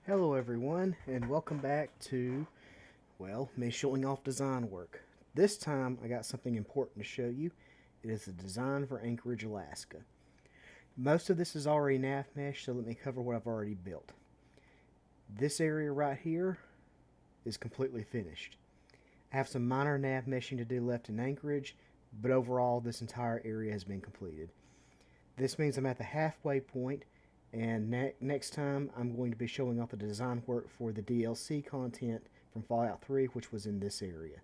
Hello everyone, and welcome back to, me showing off design work. This time I got something important to show you. It is a design for Anchorage, Alaska. Most of this is already nav mesh, so let me cover what I've already built. This area right here is completely finished. I have some minor nav meshing to do left in Anchorage, but overall this entire area has been completed. This means I'm at the halfway point, and next time I'm going to be showing off the design work for the DLC content from Fallout 3, which was in this area.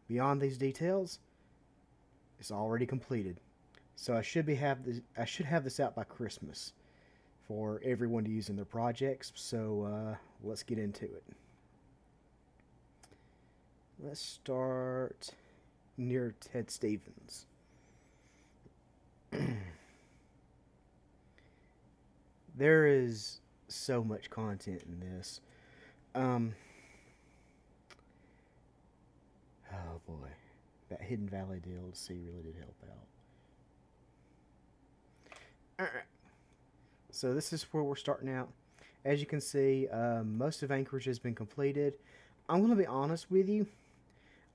Beyond these details, it's already completed, so I should have this out by Christmas for everyone to use in their projects. So let's get into it. Let's start near Ted Stevens. There is so much content in this. Um, oh boy, that Hidden Valley DLC really did help out. Alright, so this is where we're starting out. As you can see, most of Anchorage has been completed. I'm going to be honest with you.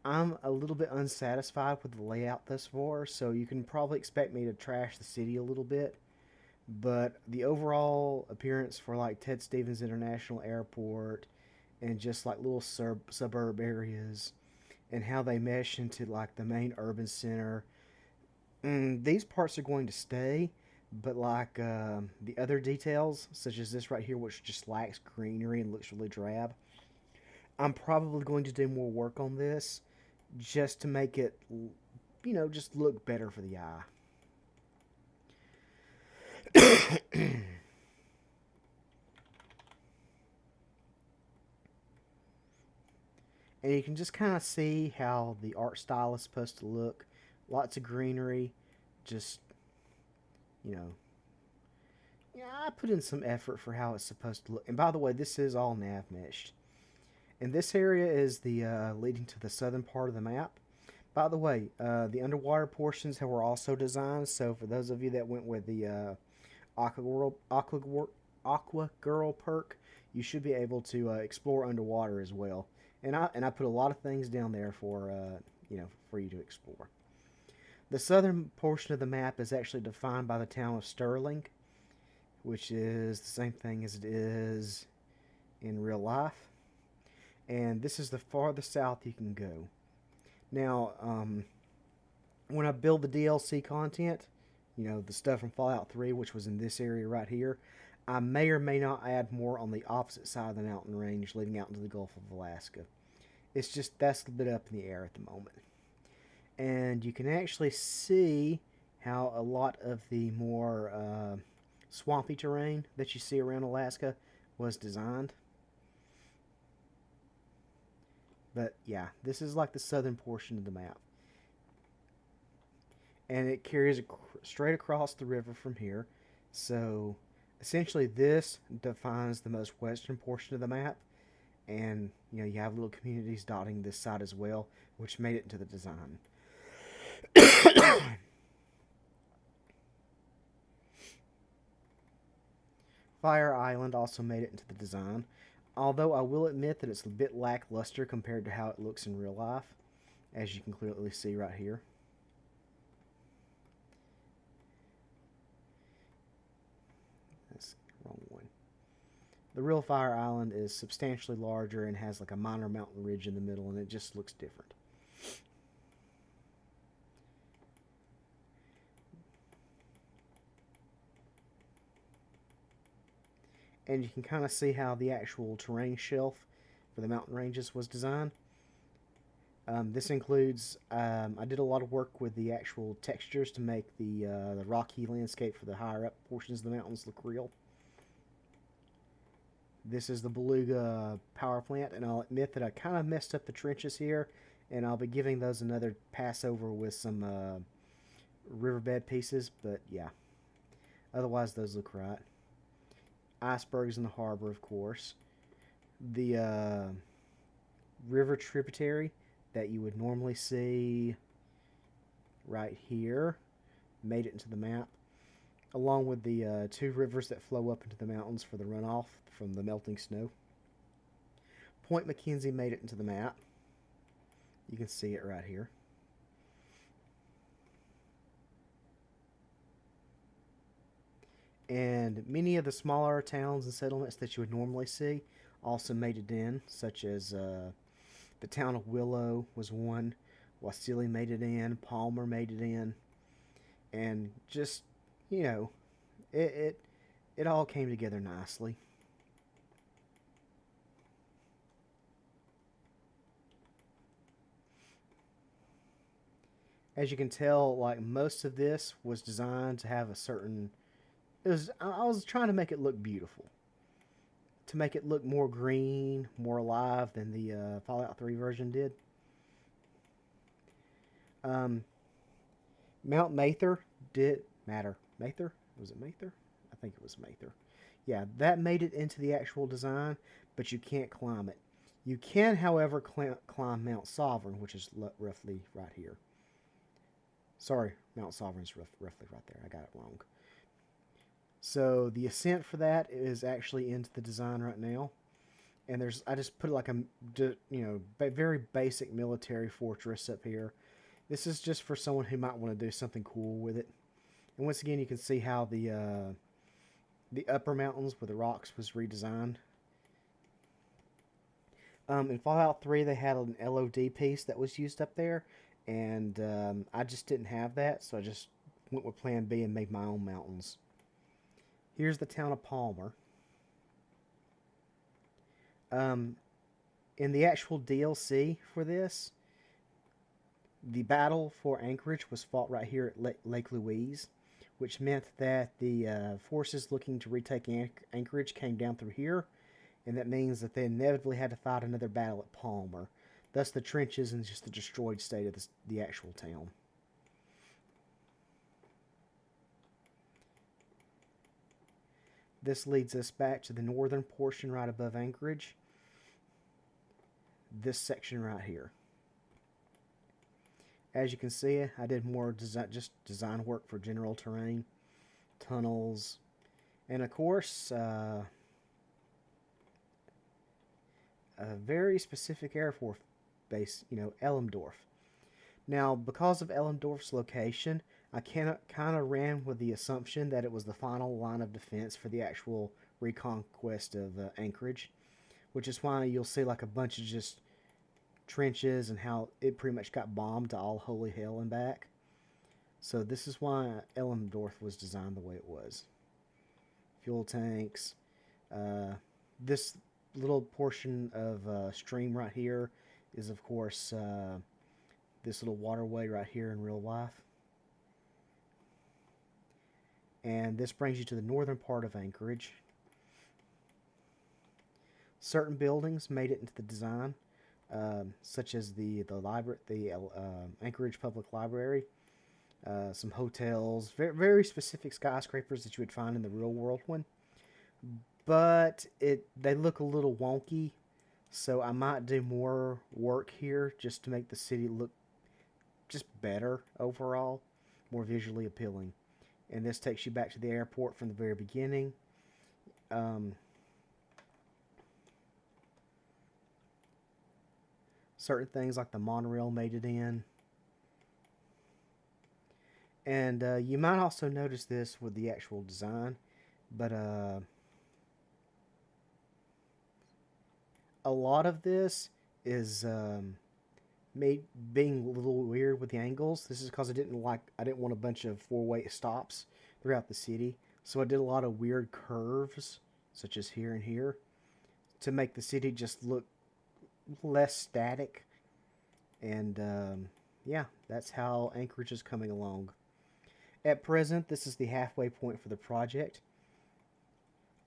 I'm a little bit unsatisfied with the layout thus far, so you can probably expect me to trash the city a little bit. But the overall appearance for like Ted Stevens International Airport and just like little suburb areas and how they mesh into like the main urban center, these parts are going to stay. But like the other details, such as this right here, which just lacks greenery and looks really drab, I'm probably going to do more work on this just to make it, just look better for the eye. And you can just kind of see how the art style is supposed to look. Lots of greenery. Just, you know. Yeah, I put in some effort for how it's supposed to look. And by the way, this is all nav meshed. And this area is the leading to the southern part of the map. By the way, the underwater portions were also designed. So for those of you that went with the Aqua Girl perk, you should be able to explore underwater as well. And I put a lot of things down there for for you to explore. The southern portion of the map is actually defined by the town of Sterling, which is the same thing as it is in real life. And this is the farthest south you can go. Now, when I build the DLC content, the stuff from Fallout 3, which was in this area right here, I may or may not add more on the opposite side of the mountain range leading out into the Gulf of Alaska. It's just that's a bit up in the air at the moment. And you can actually see how a lot of the more swampy terrain that you see around Alaska was designed. But yeah, this is like the southern portion of the map. And it carries straight across the river from here. So essentially this defines the most western portion of the map. And you have little communities dotting this side as well, which made it into the design. Fire Island also made it into the design, although I will admit that it's a bit lackluster compared to how it looks in real life, as you can clearly see right here. That's the wrong one. The real Fire Island is substantially larger and has like a minor mountain ridge in the middle, and it just looks different. And you can kind of see how the actual terrain shelf for the mountain ranges was designed. This includes, I did a lot of work with the actual textures to make the rocky landscape for the higher up portions of the mountains look real. This is the Beluga power plant, and I'll admit that I kind of messed up the trenches here, and I'll be giving those another pass over with some riverbed pieces, but yeah. Otherwise, those look right. Icebergs in the harbor, of course. The river tributary that you would normally see right here made it into the map. along with the two rivers that flow up into the mountains for the runoff from the melting snow. Point McKenzie made it into the map. You can see it right here. And many of the smaller towns and settlements that you would normally see also made it in, such as the town of Willow was one. Wasili made it in. Palmer made it in. And just, you know, it, it, it all came together nicely. As you can tell, like most of this was designed to have a certain. It was. I was trying to make it look beautiful, to make it look more green, more alive than the Fallout 3 version did. Um, Mount Mather did matter. Mather? Was it Mather? I think it was Mather. Yeah, that made it into the actual design, but you can't climb it. You can, however, climb Mount Sovereign, which is roughly right here. Sorry, Mount Sovereign's roughly right there. I got it wrong. So the ascent for that is actually into the design right now. And there's I just put like a very basic military fortress up here. This is just for someone who might want to do something cool with it. And once again, you can see how the upper mountains with the rocks was redesigned. In Fallout 3, they had an LOD piece that was used up there, and I just didn't have that, so I just went with Plan B and made my own mountains. Here's the town of Palmer. Um, in the actual DLC for this, the battle for Anchorage was fought right here at Lake Louise, which meant that the forces looking to retake Anchorage came down through here, and that means that they inevitably had to fight another battle at Palmer. Thus, the trenches and just the destroyed state of the actual town. This leads us back to the northern portion right above Anchorage. This section right here. As you can see, I did more design work for general terrain, tunnels, and of course, a very specific Air Force base, Elmdorf. Now, because of Elmdorf's location, I kind of ran with the assumption that it was the final line of defense for the actual reconquest of Anchorage, which is why you'll see like a bunch of just trenches and how it pretty much got bombed to all holy hell and back. So this is why Elmdorf was designed the way it was. Fuel tanks. This little portion of stream right here is, of course, this little waterway right here in real life. And this brings you to the northern part of Anchorage. Certain buildings made it into the design, such as the library, the Anchorage Public Library, some hotels, very specific skyscrapers that you would find in the real world one. But they look a little wonky, so I might do more work here just to make the city look just better overall, more visually appealing. And this takes you back to the airport from the very beginning. Certain things like the monorail made it in. And you might also notice this with the actual design, but a lot of this is made being a little weird with the angles. This is because I didn't want a bunch of four-way stops throughout the city, so I did a lot of weird curves, such as here and here, to make the city just look less static. And yeah, that's how Anchorage is coming along. At present, this is the halfway point for the project.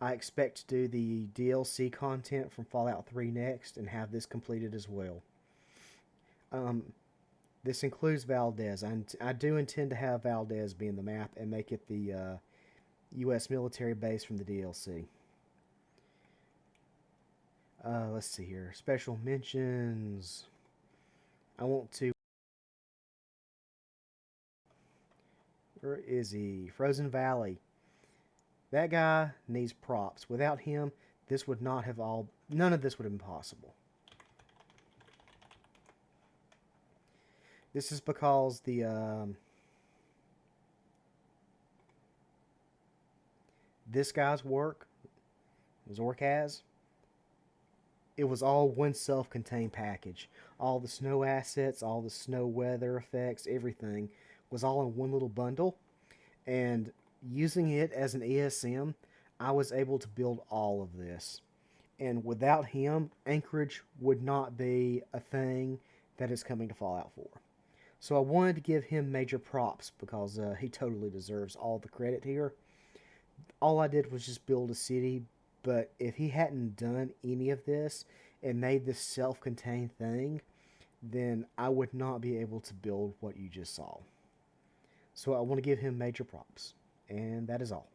I expect to do the DLC content from Fallout 3 next and have this completed as well. This includes Valdez. I do intend to have Valdez be in the map and make it the U.S. military base from the DLC. Let's see here. Special mentions. I want to... Where is he? Frozen Valley. That guy needs props. Without him, this would not have all... None of this would have been possible. This is because this guy's work, Zorkaz, it was all one self-contained package. All the snow assets, all the snow weather effects, everything was all in one little bundle. And using it as an ESM, I was able to build all of this. And without him, Anchorage would not be a thing that is coming to Fallout 4. So I wanted to give him major props because he totally deserves all the credit here. All I did was just build a city, but if he hadn't done any of this and made this self-contained thing, then I would not be able to build what you just saw. So I want to give him major props, and that is all.